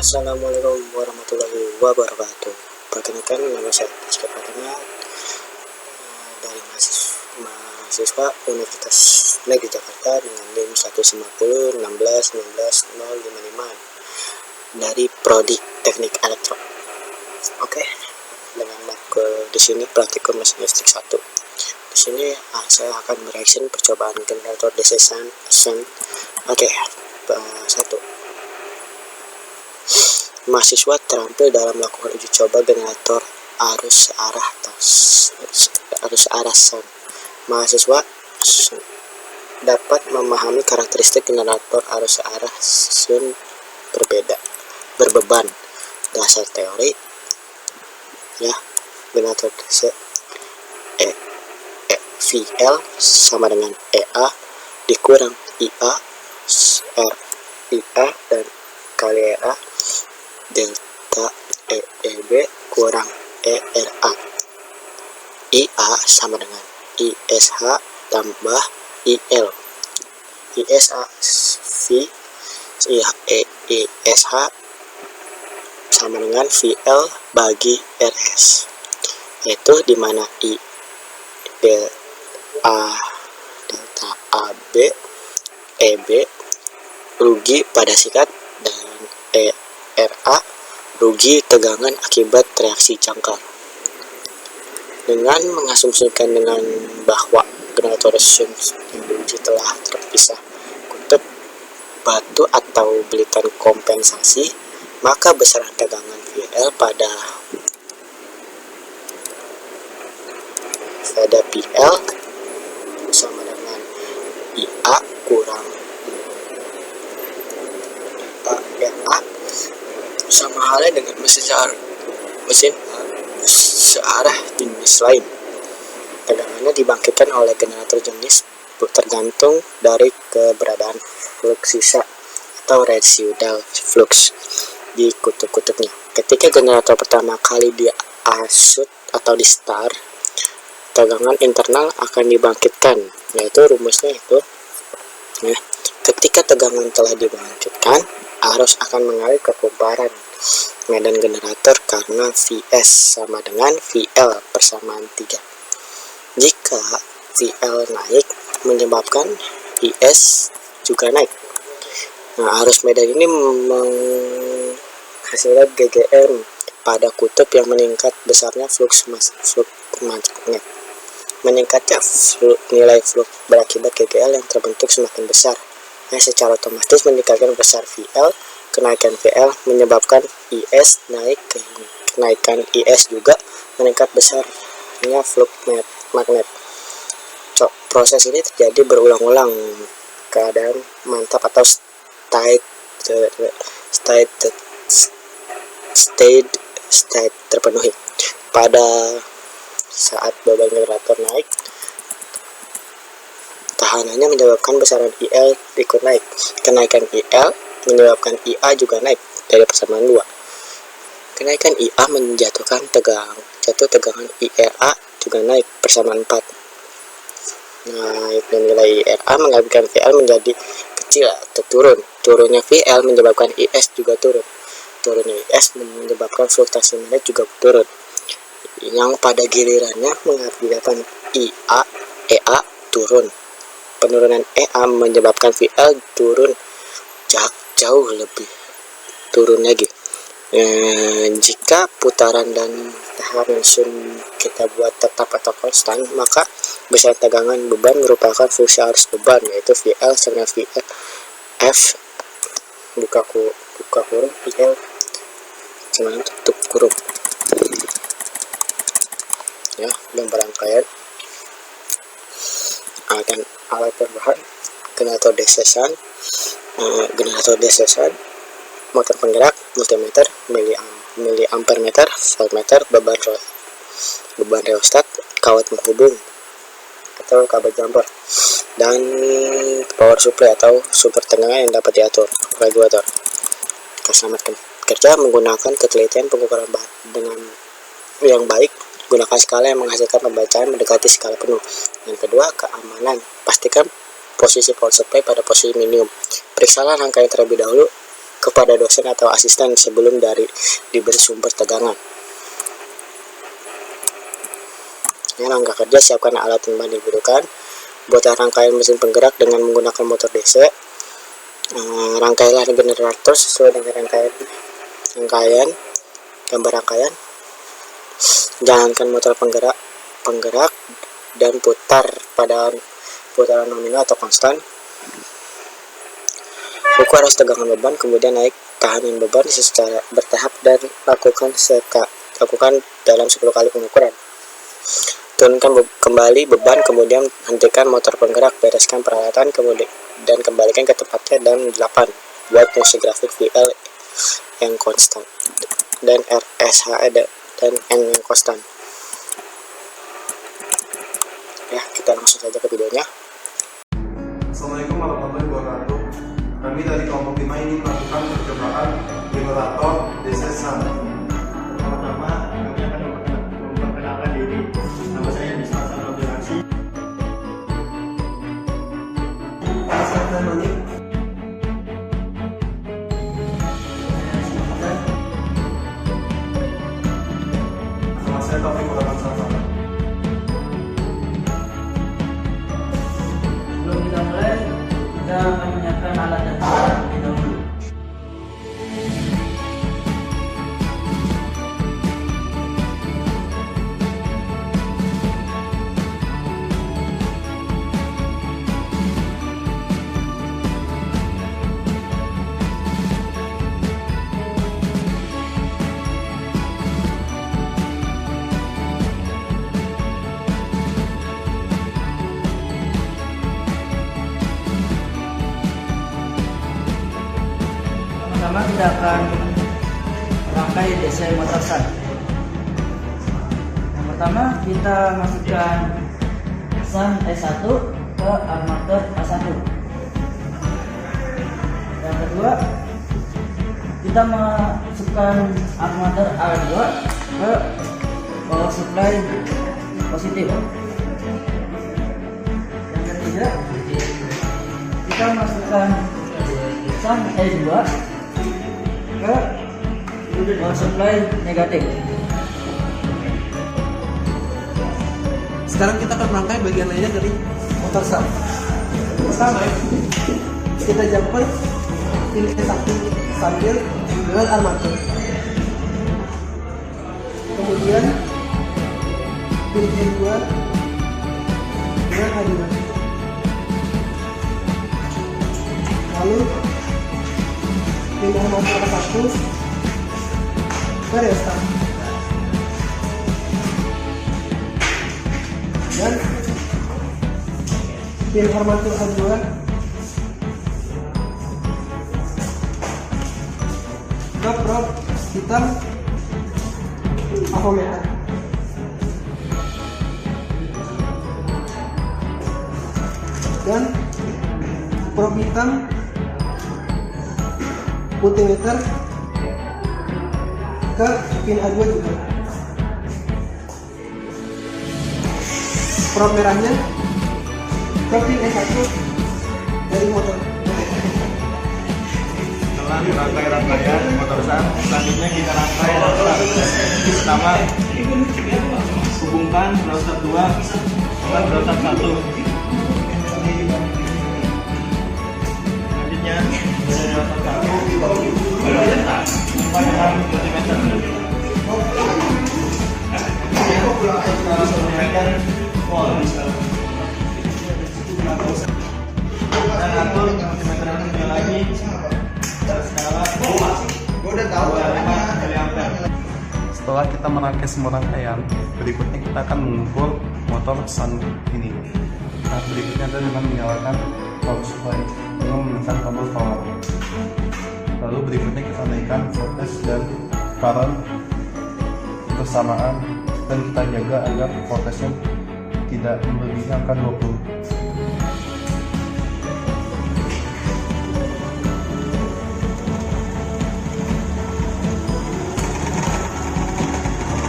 Assalamualaikum warahmatullahi wabarakatuh. Perkenalkan, nama saya Rizky Pratama dari mahasiswa Universitas Negeri Jakarta dengan NIM 15016119055 dari Prodi Teknik Elektro. Oke, dengan matkul di sini praktikum mesin listrik 1. Di sini saya akan mereaction percobaan generator DC Sun. Oke, 1. Mahasiswa terampil dalam melakukan uji coba generator arus arah Sun. Mahasiswa dapat memahami karakteristik generator arus arah Sun berbeban. Dasar teori ya, generator DC VL sama dengan EA dikurang IA dan kali EA delta EB kurang ERA. IA sama dengan ISH tambah IL. ISH sama dengan VL bagi RS, yaitu dimana delta AB EB rugi pada sikat dan ERA rugi tegangan akibat reaksi jangkar. Dengan mengasumsikan dengan bahwa generator Sun yang diuji telah terpisah kutub batu atau belitan kompensasi, maka besaran tegangan VL pada PL sama dengan IA kurang EA, sama halnya dengan mesin searah jenis lain. Tegangannya dibangkitkan oleh generator jenis tergantung dari keberadaan flux sisa atau residual flux di kutub-kutubnya. Ketika generator pertama kali diasut atau di start, tegangan internal akan dibangkitkan, yaitu rumusnya itu ya, ketika tegangan telah dibangkitkan, arus akan mengalir ke kumparan medan generator karena Vs sama dengan VL persamaan 3. Jika VL naik, menyebabkan IS juga naik. Nah, arus medan ini menghasilkan GGM pada kutub yang meningkat besarnya flux magnet. Meningkatnya nilai flux berakibat GGL yang terbentuk semakin besar. Nah, secara otomatis meningkatkan besar VL. Kenaikan VL menyebabkan IS naik, kenaikan IS juga meningkat besarnya flux magnet. Proses ini terjadi berulang-ulang. Keadaan mantap atau state terpenuhi. Pada saat beban generator naik, tehanannya menyebabkan besaran IL ikut naik. Kenaikan IL menyebabkan IA juga naik dari persamaan 2. Kenaikan IA menjatuhkan tegangan IRA juga naik persamaan 4. Naiknya nilai IRA mengakibatkan VL menjadi kecil atau turun. Turunnya VL menyebabkan IS juga turun. Turunnya IS menyebabkan fluktuasi magnet juga turun, yang pada gilirannya mengakibatkan EA turun. Penurunan EA menyebabkan VL turun jauh lebih turun lagi. Jika putaran dan tekanan Sun kita buat tetap atau konstan, maka besar tegangan beban merupakan fungsi arus beban, yaitu VL sama VL F buka kurung VL sama tutup kurung ya. Gambar rangkaian alat berbahan generator DC Sun, motor penggerak, multimeter, miliampere meter, voltmeter, beban rheostat, kawat menghubung atau kabel jumper, dan power supply atau sumber tegangan yang dapat diatur, regulator. Selamat kerja menggunakan ketelitian pengukuran dengan yang baik. Gunakan skala yang menghasilkan pembacaan mendekati skala penuh. Yang kedua, keamanan. Pastikan posisi power supply pada posisi minimum. Periksalah rangkaian terlebih dahulu kepada dosen atau asisten sebelum diberi sumber tegangan. Langkah kerja: siapkan alat yang dibutuhkan. Buatlah rangkaian mesin penggerak dengan menggunakan motor DC. Rangkailah generator sesuai dengan gambar rangkaian. Jalankan motor penggerak dan putar pada putaran nominal atau konstan. Ukur arus tegangan beban, kemudian naik tahanan beban secara bertahap dan lakukan dalam 10 kali pengukuran. Turunkan kembali beban, kemudian hentikan motor penggerak, bereskan peralatan, dan kembalikan ke tempatnya. Dan 8. Buat fungsi grafik VL yang konstan dan RSHE dan N yang konstan. Ya, kita langsung saja ke videonya. Assalamualaikum warahmatullahi wabarakatuh. Kami dari kelompok 5 ini melakukan percobaan generator DC SAN. Pertama, kami akan memperkenalkan diri. Nama saya Dispenser Ordinasi. Saya Manik. Nama saya Taufik Muhammad Safa. Sebelum kita mulai, kita akan menyiapkan alat dan peralatan terlebih dahulu. Pertama kita akan rangkai DC motor SAN. Yang pertama kita masukkan SAN E1 ke armatur A1. Yang kedua kita masukkan armatur A2 ke power supply positif. Yang ketiga kita masukkan SAN E2 ke power supply negatif. Sekarang kita akan merangkai bagian lainnya dari motor SAN. Pertama, kita jumper pin E1 sambil dengan armatur. Kemudian pin E2 dengan A2. Lalu pin armatur A1 ke restart. Dan pin armatur A2 ke probe hitam avometer. Dan probe hitam multimeter ke pin A2 juga. Probe merahnya ke pin E1 dari motor. Setelah dirangkai rangkaian motor SAN, selanjutnya kita rangkai rostat. Pertama, hubungkan rostat 2 dengan rostat 1. Selanjutnya dari rostat 1 dengan multimeter. Dan atur multimeter ini lagi skala 25 mA. Setelah kita merangkai semua rangkaian, berikutnya kita akan mengukur motor SAN ini. Nah, berikutnya adalah dengan menyalakan power supply dengan menekan tombol power. Lalu berikutnya kita naikkan voltage dan current bersamaan, dan kita jaga agar voltage-nya tidak melebihi angka 20.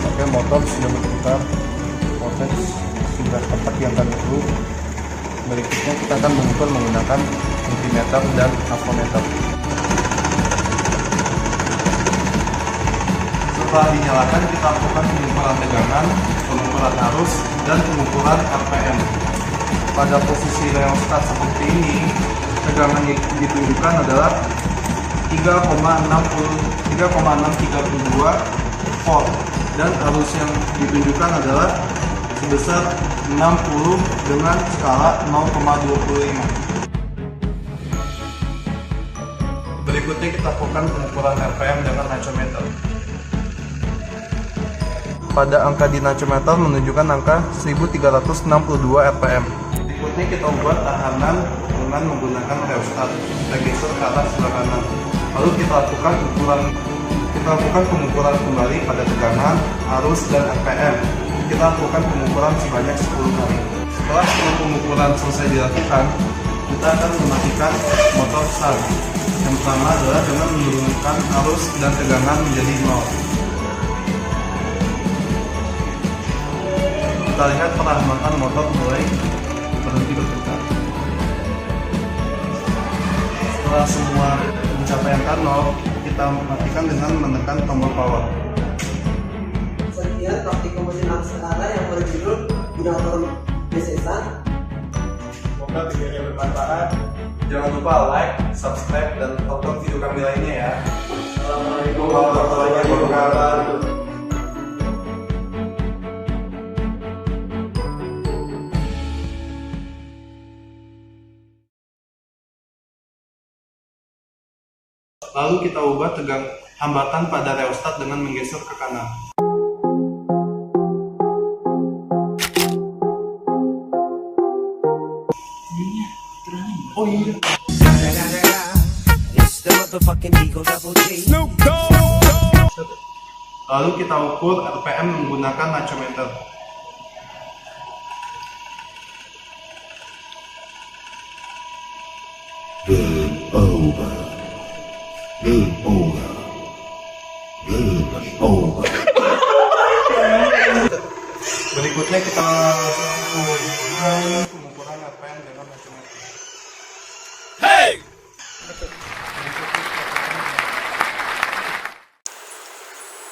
Oke, motor sudah berputar, voltage sudah tepat di angka 20. Berikutnya kita akan mengukur menggunakan multimeter dan avometer. Setelah dinyalakan, kita lakukan pengukuran tegangan, pengukuran arus, dan pengukuran RPM. Pada posisi rheostat seperti ini, tegangan yang ditunjukkan adalah 3,632 volt dan arus yang ditunjukkan adalah sebesar 60 dengan skala 0,25. Berikutnya kita lakukan pengukuran RPM dengan nachometer. Pada angka di nachometer menunjukkan angka 1362 RPM. Berikutnya kita ubah tahanan dengan menggunakan rheostat. Kita geser ke arah sebelah kanan. Lalu kita lakukan pengukuran kembali pada tegangan, arus, dan RPM. Kita lakukan pengukuran sebanyak 10 kali. Setelah pengukuran selesai dilakukan, kita akan mematikan motor start. Yang pertama adalah dengan menurunkan arus dan tegangan menjadi 0. Kita lihat perahmatan motor mulai berhenti bergetar. Setelah semua mencapai angka 0, kita matikan dengan menekan tombol power. Sekian praktikum mesin aksara yang berjudul generator DC-san. Semoga videonya bermanfaat. Jangan lupa like, subscribe, dan tonton video kami lainnya ya. Assalamualaikum warahmatullahi wabarakatuh. Lalu kita ubah tegang hambatan pada rheostat dengan menggeser ke kanan. Oh iya. Lalu kita ukur RPM menggunakan nachometer. Berikutnya kita lakukan pengukuran RPM dengan nachometer.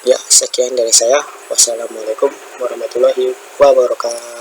Ya, sekian dari saya. Wassalamualaikum warahmatullahi wabarakatuh.